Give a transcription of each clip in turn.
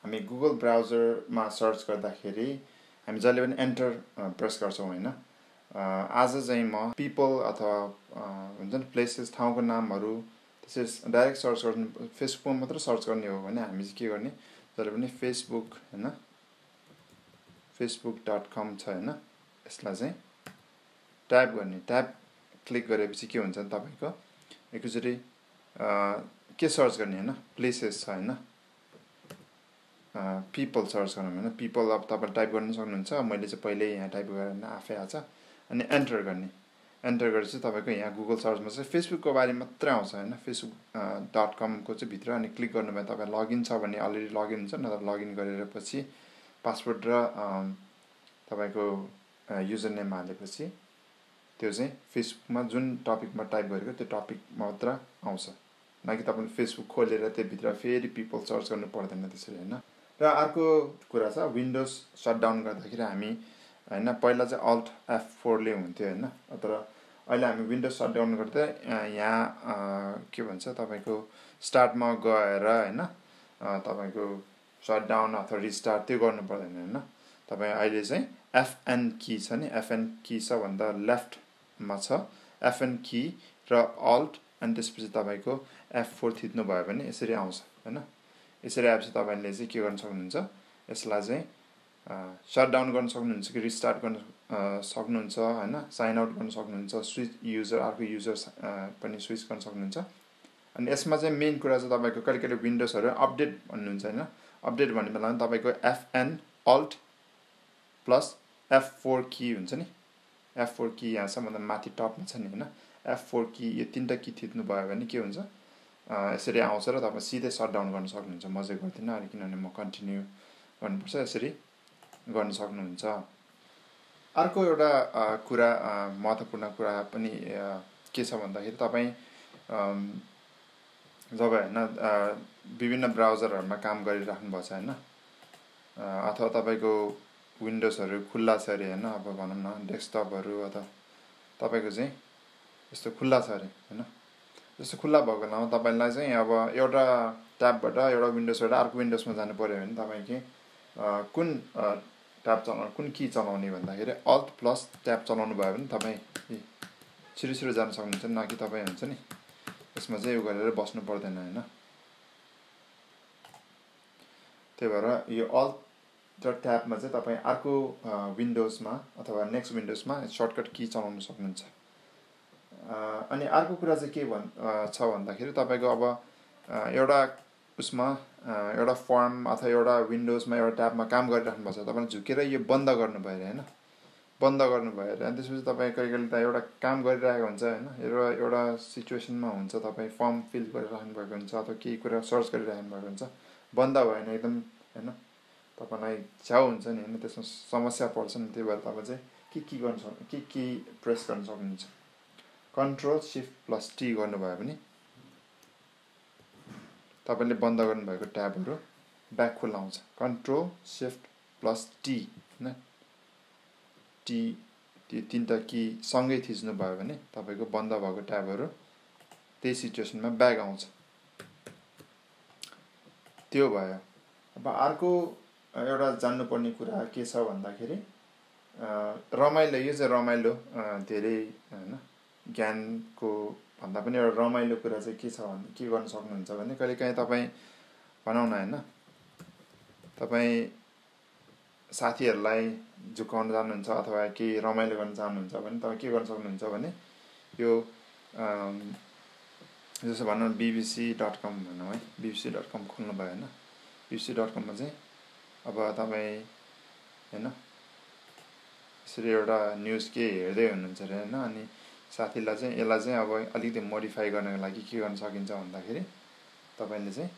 हामी Google ब्राउजरमा search गर्दाखेरि हामी जहिले पनि एन्टर प्रेस गर्छौँ हैन आज चाहिँ म पिपल अथवा हुन्छ नि प्लेसेस ठाउँको नामहरू त्यसै डाइरेक्ट सर्च गर्नु फेसबुकमा मात्र सर्च गर्ने हो भने हामी चाहिँ के गर्ने जहिले पनि फेसबुक हैन facebook.com छ हैन यसलाई चाहिँ ट्याब गर्ने ट्याब क्लिक गरेपछि के हुन्छ तपाईको एकचोटी के सर्च गर्ने हैन प्लेसेस छ हैन पिपल सर्च गर्नु हैन पिपल अब तपाईले टाइप गर्न सक्नुहुन्छ मैले चाहिँ पहिले यहाँ टाइप गरेर आफै आछ अनि एन्टर गर्ने एन्टर गरेपछि तपाईको यहाँ गुगल सर्चमा चाहिँ फेसबुकको बारे मात्र आउँछ हैन facebook.com को चाहिँ भित्र अनि क्लिक गर्नुभयो तपाईँ लगइन छ भने अलरेडी लगइन हुन्छ नत्र लगइन गरेर पछि पासवर्ड र तपाईको युजर नेम हालेपछि त्यो चाहिँ फेसबुकमा जुन टपिकमा टाइप गरेको त्यो टपिक मात्र आउँछ नकि तपाईले फेसबुक खोलेर त्यो भित्र फेरि पिपल सर्च गर्नु पर्दैन त्यसरी हैन र अर्को कुरा छ विन्डोज शटडाउन गर्दाखेरि हामी हैन पहिला चाहिँ अल्ट F4 ले हुन्थ्यो हैन तर अहिले हामी विन्डोज शटडाउन गर्दा यहाँ के भन्छ तपाईको स्टार्टमा गएर हैन तपाईको शटडाउन अथवा रिस्टार्ट त्यो गर्नु पर्दैन हैन तपाई अहिले चाहिँ FN की छ नि FN की छ भन्दा लेफ्टमा छ FN की र अल्ट अनि त्यसपछि तपाईको F4 थिच्नु भयो भने यसरी आउँछ हैन यसरी आएपछि तपाईले चाहिँ के गर्न सक्नुहुन्छ यसलाई चाहिँ शटडाउन गर्न सक्नुहुन्छ कि रिस्टार्ट गर्न सक्नुहुन्छ हैन साइन आउट गर्न सक्नुहुन्छ स्विच युजर अर्को युजर पनि स्विच गर्न सक्नुहुन्छ अनि यसमा चाहिँ मेन कुरा चाहिँ तपाईको कहिले विन्डोजहरु अपडेट भन्नुहुन्छ हैन अपडेट भन्ने बेलामा तपाईको FN अल्ट प्लस F4 की हुन्छ नि F4 की यहाँ सम्म माथि टपमा छ नि हैन F4 की यो तीनटा की थिच्नु भयो भने के हुन्छ यसरी आउँछ र तपाई सिधै शटडाउन गर्न सक्नुहुन्छ म चाहिँ गर्दिन अनि किनभने म कन्टिन्यु गर्नुपर्छ यसरी गर्न सक्नुहुन्छ अर्को एउटा कुरा महत्त्वपूर्ण कुरा पनि के छ भन्दाखेरि तपाई जब हैन विभिन्न ब्राउजरहरुमा काम गरिराख्नु भएको छ हैन अथवा तपाईको विन्डोजहरु खुल्ला छ अरे हैन अब भनौं न डेस्कटपहरु अथवा तपाईको चाहिँ यस्तो खुल्ला छ अरे हैन जस्तो खुल्ला भएको बेलामा तपाईलाई चाहिँ अब एउटा ट्याबबाट एउटा विन्डोजबाट अर्को विन्डोजमा जानु पर्यो भने तपाई के कुन ट्याब चलाउनु कुन की चलाउने भन्दाखेरि अल्ट प्लस ट्याब चलाउनु भयो भने तपाई छिटो जान सक्नुहुन्छ नकि तपाई हुन्छ नि यसमा चाहिँ यो गरेर बस्नु पर्दैन हैन त्यही भएर यो अल्ट र ट्याबमा चाहिँ तपाई अर्को विन्डोजमा अथवा नेक्स्ट विन्डोजमा सर्टकट की चलाउन सक्नुहुन्छ अनि अर्को कुरा चाहिँ के छ भन्दाखेरि तपाईको अब एउटा उसमा एउटा फर्म अथवा एउटा विन्डोजमा एउटा ट्याबमा काम गरिराख्नु भएको छ तपाईले झुकेर यो बन्द गर्नु भएर हैन बन्द गर्नु भएर अनि त्यसपछि तपाई कहिले त एउटा काम गरिरहेको हुन्छ हैन एउटा सिचुएसनमा हुन्छ तपाई फर्म फिल गरिराख्नु भएको हुन्छ अथवा केही कुरा सर्च गरिराख्नु भएको हुन्छ बन्द भएन एकदम हैन तपाईलाई छ्याउ हुन्छ नि हैन त्यसमा समस्या पर्छ नि त्यही भएर तपाई चाहिँ के गर्न सक्नुहुन्छ के प्रेस गर्न सक्नुहुन्छ कन्ट्रोल शिफ्ट प्लस टी गर्नुभयो भने तपाईले बन्द गर्नु भएको ट्याबहरु ब्याक खुला आउँछ कन्ट्रोल शिफ्ट प्लस टी हैन टी त्यो तीनटा की सँगै थिच्नु भयो भने तपाईको बन्द भएको ट्याबहरु त्यही सिचुएसनमा ब्याक आउँछ त्यो भयो अब अर्को एउटा जान्नुपर्ने कुरा के छ भन्दाखेरि रमाइलो यो चाहिँ रमाइलो धेरै हैन ज्ञानको भन्दा पनि एउटा रमाइलो कुरा चाहिँ के छ भने के गर्न सक्नुहुन्छ भने कहिलेकाहीँ तपाई भनौं न हैन तपाई साथीहरुलाई झुकाउन जानुहुन्छ अथवा केही रमाइलो गर्न चाहनुहुन्छ भने तपाई के गर्न सक्नुहुन्छ भने यो जस्तो भनौं bbc.com भनौं है bbc.com खोल्नु भयो हैन bbc.com मा चाहिँ अब तपाई हैन यसरी एउटा न्यूज के हेर्दै हुनुहुन्छ रे हैन अनि साथीलाई चाहिँ यसलाई चाहिँ अब अलिकति मोडिफाई गर्नको लागि के गर्न सकिन्छ भन्दाखेरि तपाईले चाहिँ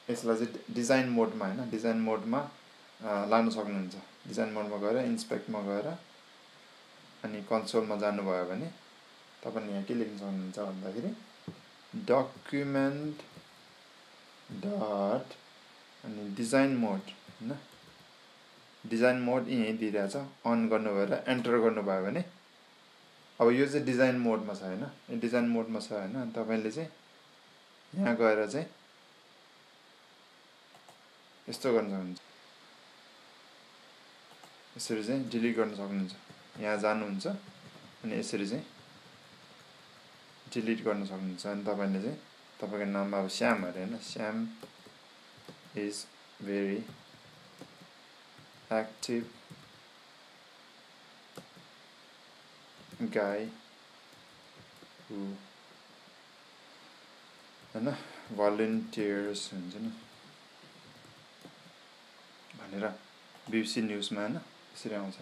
यसलाई चाहिँ डिजाइन मोडमा हैन डिजाइन मोडमा लान सक्नुहुन्छ डिजाइन मोडमा गएर इन्स्पेक्टमा गएर अनि कन्सोलमा जानुभयो भने तपाईले यहाँ के लेख्न सक्नुहुन्छ भन्दाखेरि डकुमेन्ट डट अनि डिजाइन मोड हैन डिजाइन मोड यही दिइरहेछ अन गर्नु भएर एन्टर गर्नुभयो भने अब यो चाहिँ डिजाइन मोडमा छ हैन यो डिजाइन मोडमा छ हैन तपाईले चाहिँ यहाँ गएर चाहिँ यस्तो गर्न सक्नुहुन्छ यसरी चाहिँ डिलिट गर्न सक्नुहुन्छ यहाँ जानुहुन्छ अनि यसरी चाहिँ डिलिट गर्न सक्नुहुन्छ अनि तपाईले चाहिँ तपाईको नाम अब श्याम अरे हैन Shyam is very active guy who हैन volunteers हुन्छ नि भनेर BBC न्यूजमा हैन यसरी आउँछ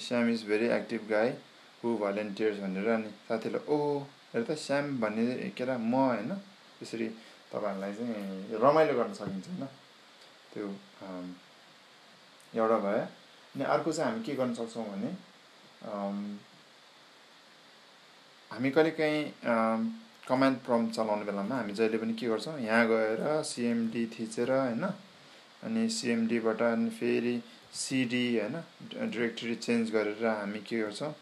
Sham is very active guy who volunteers भनेर अनि साथीले ओ हेर त श्याम भन्ने केरा म हैन यसरी तपाईहरुलाई चाहिँ रमाइलो गर्न सकिन्छ हैन त्यो एउटा भयो अनि अर्को चाहिँ हामी के गर्न सक्छौं भने हामी कहिलेकाहीँ कमान्ड प्रम्प्ट चलाउने बेलामा हामी जहिले पनि के गर्छौं यहाँ गएर cmd थिचेर हैन अनि cmd बाट अनि फेरि cd हैन डाइरेक्टरी चेन्ज गरेर हामी के गर्छौं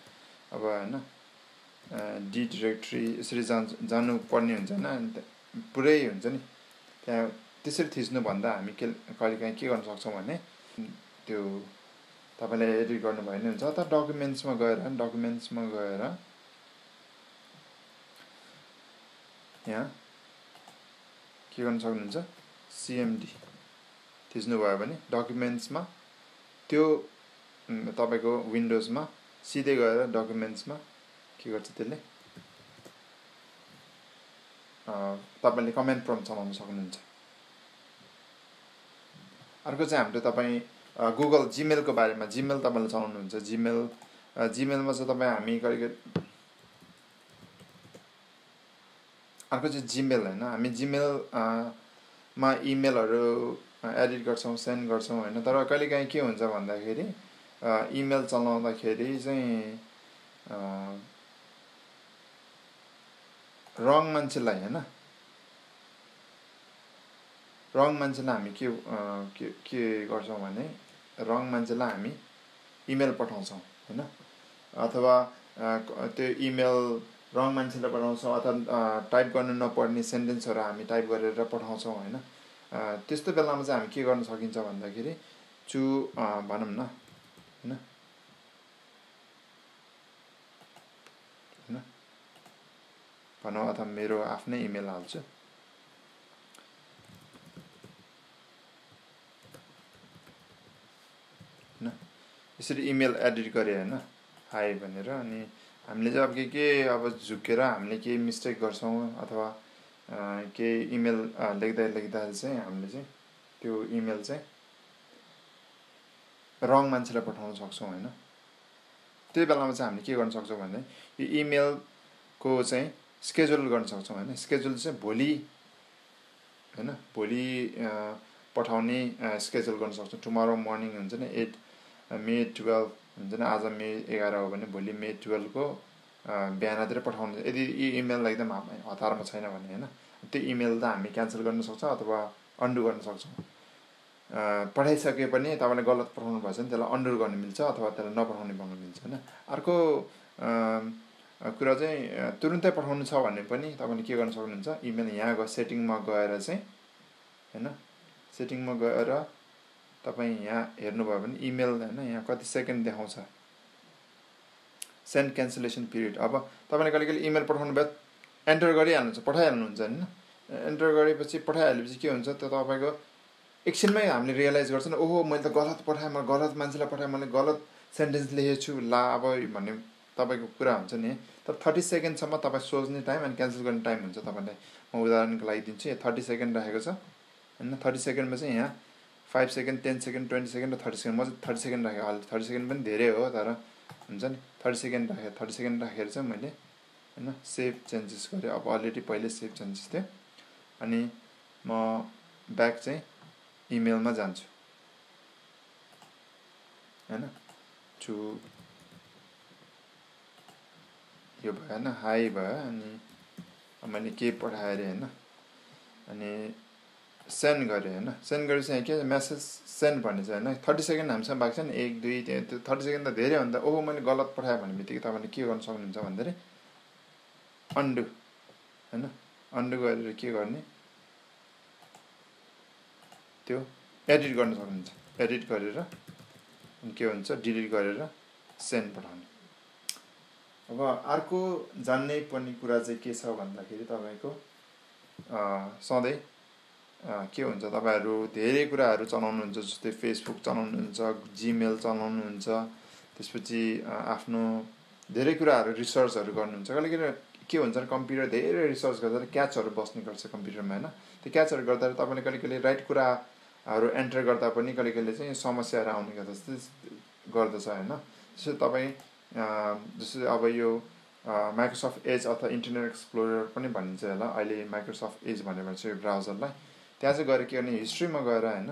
अब हैन d डाइरेक्टरी यसरी जानु पर्ने हुन्छ हैन पुरै हुन्छ नि त्यहाँ त्यसरी थिच्नु भन्दा हामी कहिलेकाहीँ के गर्न सक्छौं भने त्यो तपाईले एडिट गर्नु भयो नि हुन्छ त डकुमेन्ट्समा गएर यहाँ के गर्न सक्नुहुन्छ cmd थिच्नु भयो भने डकुमेन्ट्समा त्यो तपाईको विन्डोजमा सिधै गएर डकुमेन्ट्समा के गर्छ त्यसले तपाईले कमान्ड प्रम्प्ट चलाउन सक्नुहुन्छ अर्को चाहिँ हाम्रो तपाई गुगल जीमेल को बारेमा जीमेल तपाईले चलाउनुहुन्छ जीमेलमा चाहिँ तपाई हामी अर्को चाहिँ जीमेल हैन हामी जीमेल मा इमेलहरु एडिट गर्छौं सेन्ड गर्छौं हैन तर कहिलेकाहीँ के हुन्छ भन्दाखेरि इमेल चलाउँदाखेरि चाहिँ रङ मान्छेलाई हैन रङ मान्छेलाई हामी के गर्छौं भने रङ मान्छेलाई हामी इमेल पठाउँछौं हैन अथवा त्यो इमेल रङ मान्छेलाई पठाउँछौं अथवा टाइप गर्नु नपर्ने सेन्टेन्सहरु हामी टाइप गरेर पठाउँछौं हैन त्यस्तो बेलामा चाहिँ हामी के गर्न सकिन्छ भन्दाखेरि भनौं न हैन भनौं अथवा मेरो आफ्नै इमेल हाल्छु यसरी इमेल एडिट गरे हैन हाई भनेर अनि हामीले चाहिँ अब के अब झुकेर हामीले के मिस्टेक गर्छौं अथवा के इमेल लेख्दा चाहिँ हामीले चाहिँ त्यो इमेल चाहिँ रङ मान्छेलाई पठाउन सक्छौं हैन त्यही बेलामा चाहिँ हामीले के गर्न सक्छौं भने यो इमेल को चाहिँ स्केड्युल गर्न सक्छौं हैन स्केड्युल चाहिँ भोलि हैन भोलि पठाउने स्केड्युल गर्न सक्छौं टुमरो मर्निङ हुन्छ नि 8 मे 12 हुन्छ नि आज मे 11 हो भने भोलि मे 12 को बिहानतिर पठाउनु यदि यो इमेल एकदम हतारमा छैन भने हैन त्यो इमेल त हामी क्यान्सल गर्न सक्छौं अथवा अन्डु गर्न सक्छौं पठाइसके पनि तपाईले गलत पठाउनु भएछ भने त्यसलाई अन्डु गर्न मिल्छ अथवा त्यसलाई नपठाउने गर्न मिल्छ हैन अर्को कुरा चाहिँ तुरुन्तै पठाउनु छ भने पनि तपाईले के गर्न सक्नुहुन्छ इमेल यहाँ गएर सेटिङमा गएर चाहिँ हैन सेटिङमा गएर तपाई यहाँ हेर्नुभयो भने इमेल हैन यहाँ कति सेकेन्ड देखाउँछ सेन्ड क्यान्सलेसन पिरियड अब तपाईले कहिले इमेल पठाउनु भयो एन्टर गरिहाल्नुहुन्छ पठाइहाल्नुहुन्छ हैन एन्टर गरेपछि पठाइहालेपछि के हुन्छ त तपाईको एकछिनमै हामीले रियलाइज गर्छ नि ओहो मैले त गलत पठाए म गलत मान्छेलाई पठाए मैले गलत सेन्टेन्स लेखेछु ला अब भन्ने तपाईको कुरा हुन्छ नि तर 30 सेकेन्ड सम्म तपाई सोच्ने टाइम अनि क्यान्सल गर्ने टाइम हुन्छ तपाईलाई म उदाहरणको लागि दिन्छु 30 सेकेन्ड राखेको छ हैन 30 सेकेन्डमा चाहिँ यहाँ 5 सेकेन्ड 10 सेकेन्ड 20 सेकेन्ड र 30 सेकेन्ड म चाहिँ 30 सेकेन्ड राखे अहिले 30 सेकेन्ड पनि धेरै हो तर हुन्छ नि 30 सेकेन्ड राखे 30 सेकेन्ड राखेर चाहिँ मैले हैन सेभ चेन्जेस गरे अब अलरेडी पहिले सेभ चेन्जेस थियो अनि म ब्याक चाहिँ इमेलमा जान्छु हैन टु यो भएन हाई भयो अनि मैले के पठाए रे हैन अनि सेन्ड गरे हैन सेन्ड गरेपछि यहाँ के मेसेज सेन्ड भन्ने छ हैन 30 सेकेन्ड हामीसँग बाँकी छ नि 1 2 3 30 सेकेन्ड त धेरै हो नि त ओहो मैले गलत पठाए भन्ने बित्तिकै तपाईले के गर्न सक्नुहुन्छ भन्दाखेरि अन्डु हैन अन्डु गरेर के गर्ने त्यो एडिट गर्न सक्नुहुन्छ एडिट गरेर अनि के हुन्छ डिलिट गरेर सेन्ड पठाउने अब अर्को जान्नै पर्ने कुरा चाहिँ के छ भन्दाखेरि तपाईको सधैँ के हुन्छ तपाईहरु धेरै कुराहरु चलाउनुहुन्छ जस्तै फेसबुक चलाउनुहुन्छ जीमेल चलाउनुहुन्छ त्यसपछि आफ्नो धेरै कुराहरु रिसर्चहरु गर्नुहुन्छ कहिलेकाहीँ के हुन्छ कम्प्युटर धेरै रिसर्च गर्दा क्याचहरु बस्ने गर्छ कम्प्युटरमा हैन त्यो क्याचहरु गर्दा तपाईले कहिलेकाहीँ राइट कुराहरु एन्टर गर्दा पनि कहिलेकाहीँ चाहिँ समस्याहरु आउने गर्दछ हैन त्यसो तपाई जस्तै अब यो माइक्रोसफ्ट एज अथवा इन्टरनेट एक्सप्लोरर पनि भनिन्छ होला अहिले माइक्रोसफ्ट एज भनेर भन्छ यो ब्राउजरलाई त्यहाँ चाहिँ गएर के गर्ने हिस्ट्रीमा गएर हैन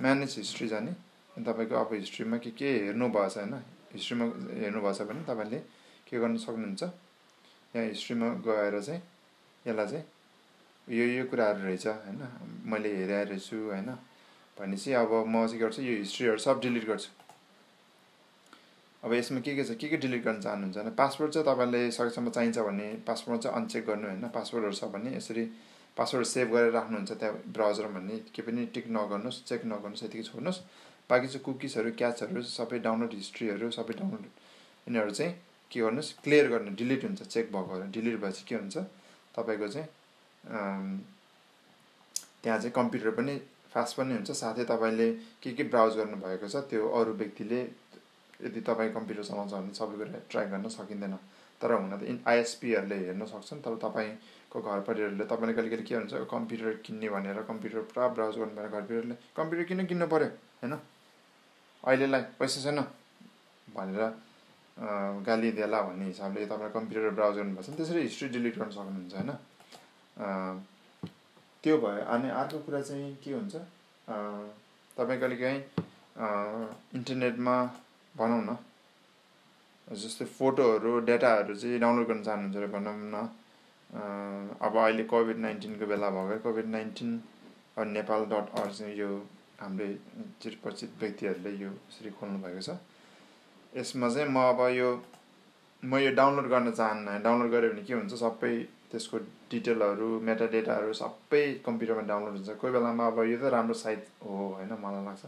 म्यानेज हिस्ट्री जाने अनि तपाईको अब हिस्ट्रीमा के हेर्नु भएछ हैन हिस्ट्रीमा हेर्नु भएछ भने तपाईले के गर्न सक्नुहुन्छ यहाँ हिस्ट्रीमा गएर चाहिँ यसलाई चाहिँ यो कुराहरु रहेछ हैन मैले हेरेको छु हैन भनेपछि अब म चाहिँ गर्छु यो हिस्ट्रीहरु सब डिलिट गर्छु अब यसमा के छ के डिलिट गर्न चाहनुहुन्छ भने पासवर्ड चाहिँ तपाईले सकेसम्म चाहिन्छ भने पासवर्ड चाहिँ अनचेक गर्नु हैन पासवर्डहरु छ भने यसरी पासवर्ड सेभ गरेर राख्नुहुन्छ त्यहाँ ब्राउजर भन्ने के पनि टिक नगर्नुस् चेक नगर्नुस् यतिकै छोड्नुस् बाकी चाहिँ कुकीजहरु क्याचहरु सबै डाउनलोड हिस्ट्रीहरु सबै डाउनलोड यिनीहरु चाहिँ के गर्नुस् क्लियर गर्नु डिलिट हुन्छ चेक भएकोहरु डिलिट भएपछि के हुन्छ तपाईको चाहिँ त्यहाँ चाहिँ कम्प्युटर पनि फास्ट पनि हुन्छ साथै तपाईले के ब्राउज गर्नु भएको छ त्यो अरु व्यक्तिले यदि तपाई कम्प्युटर चलाउँछ भने सबै कुरा ट्र्याक गर्न सकिँदैन तर हुन त आईएसपीहरुले हेर्न सक्छन् तर तपाईको घर परिवारले तपाईले कहिलेकाहीँ के हुन्छ कम्प्युटर किन्ने भनेर कम्प्युटर पुरा ब्राउज गर्नु भनेर घर परिवारले कम्प्युटर किन्नु पर्यो हैन अहिलेलाई पैसा छैन भनेर गाली देला भन्ने हिसाबले तपाईले कम्प्युटर ब्राउज गर्नुपर्छ त्यसरी हिस्ट्री डिलिट गर्न सक्नुहुन्छ हैन त्यो भयो अनि अर्को कुरा चाहिँ के हुन्छ तपाई कहिलेकाहीँ इन्टरनेटमा भनौं न जस्तै फोटोहरु डेटाहरु चाहिँ डाउनलोड गर्न चाहनुहुन्छ र भनौं न अब अहिले कोभिड-19 को बेला भयो covid19 nepal.org चाहिँ यो हाम्रो चिरपरिचित व्यक्तिहरुले यो यसरी खोल्नु भएको छ यसमा चाहिँ म यो डाउनलोड गर्न चाहन्न डाउनलोड गरे भने के हुन्छ सबै त्यसको डिटेलहरु मेटा डेटाहरु सबै कम्प्युटरमा डाउनलोड हुन्छ कोही बेलामा अब यो त राम्रो साइट हो हैन मलाई लाग्छ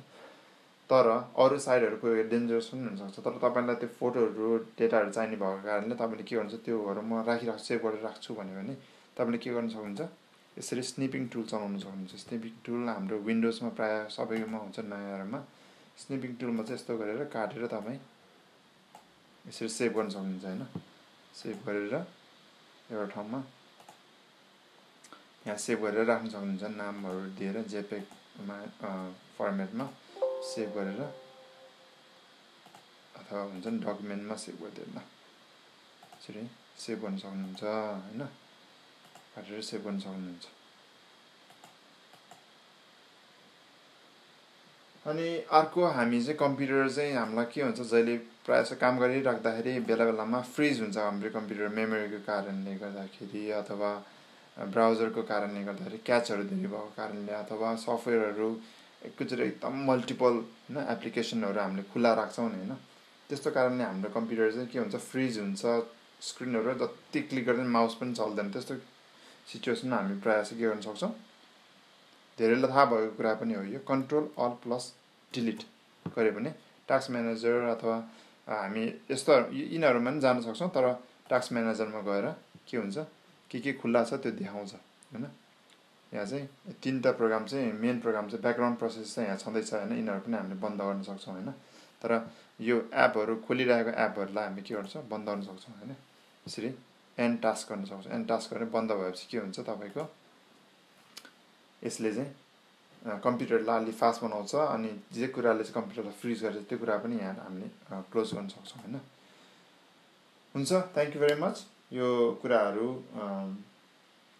तर अरु साइटहरु कोही डेन्जरस पनि हुन सक्छ तर तपाईलाई त्यो फोटोहरु डेटाहरु चाहिने भएको कारणले तपाईले के गर्नुहुन्छ त्योहरु म राखिराख्छु सेभ गरेर राख्छु भने तपाईले के गर्न सक्नुहुन्छ यसरी स्निपिङ टुल चलाउन सक्नुहुन्छ स्निपिङ टुल हाम्रो विन्डोजमा प्राय सबैमा हुन्छ नयाँहरुमा स्निपिङ टुलमा चाहिँ यस्तो गरेर काटेर तपाई यसरी सेभ गर्न सक्नुहुन्छ हैन सेभ गरेर एउटा ठाउँमा यहाँ सेभ गरेर राख्न सक्नुहुन्छ नामहरु दिएर जेपेग मा फर्मेटमा सेभ गरेर अथवा हुन्छ नि डकुमेन्टमा सेभ गरिदिनु यसरी सेभ गर्न सक्नुहुन्छ हैन काटेर सेभ गर्न सक्नुहुन्छ अनि अर्को हामी चाहिँ कम्प्युटर चाहिँ हामीलाई के हुन्छ जहिले प्रायः काम गरिराख्दाखेरि बेला-बेलामा फ्रीज हुन्छ हाम्रो कम्प्युटर मेमोरीको कारणले गर्दाखेरि अथवा ब्राउजरको कारणले गर्दाखेरि क्याचहरु धेरै भएको कारणले अथवा सफ्टवेयरहरु एकैचोटी एकदम मल्टिपल हैन एप्लिकेसनहरु हामीले खुला राख्छौं हैन त्यस्तो कारणले हाम्रो कम्प्युटर चाहिँ के हुन्छ फ्रीज हुन्छ स्क्रिनहरु जति क्लिक गर्दा माउस पनि चल्दैन त्यस्तो सिचुएसनमा हामी प्रायः चाहिँ के गर्न सक्छौं धेरैलाई थाहा भएको कुरा पनि हो यो कन्ट्रोल अल्ट प्लस डिलिट गरे भने टास्क म्यानेजर अथवा हामी यस्तो यिनीहरुमा पनि जान सक्छौं तर टास्क म्यानेजरमा गएर के हुन्छ के खुला छ त्यो देखाउँछ हैन यहाँ चाहिँ तीनटा प्रोग्राम चाहिँ मेन प्रोग्राम चाहिँ ब्याकग्राउन्ड प्रोसेस चाहिँ यहाँ छँदै छ हैन यिनीहरु पनि हामीले बन्द गर्न सक्छौं हैन तर यो एपहरु खोलिरहेको एपहरुलाई हामी के गर्छौं बन्द गर्न सक्छौं हैन यसरी एन्ड टास्क गर्न सक्छौं एन्ड टास्क गरेर बन्द भएपछि के हुन्छ तपाईको यसले चाहिँ कम्प्युटरलाई अलि फास्ट बनाउँछ अनि जे कुराले चाहिँ कम्प्युटरलाई फ्रीज गर्छ त्यो कुरा पनि यहाँ हामीले क्लोज गर्न सक्छौं हैन हुन्छ थ्यांक यू भेरी मच यो कुराहरु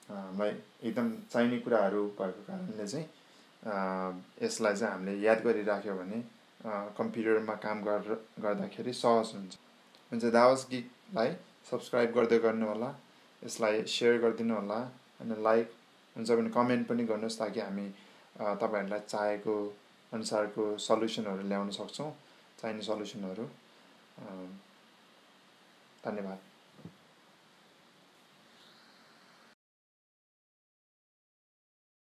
मलाई एकदम चाहिने कुराहरु भएको कारणले चाहिँ यसलाई चाहिँ हामीले याद गरिराख्यो भने कम्प्युटरमा काम गर्दाखेरि सहज हुन्छ दावास गिगलाई सब्स्क्राइब गर्दै गर्नु होला यसलाई शेयर गरिदिनु होला अनि लाइक हुन्छ भने कमेन्ट पनि गर्नुस् ताकि हामी तपाईहरुलाई चाहेको अनुसारको सल्युसनहरु ल्याउन सक्छौं चाहिने सल्युसनहरु धन्यवाद।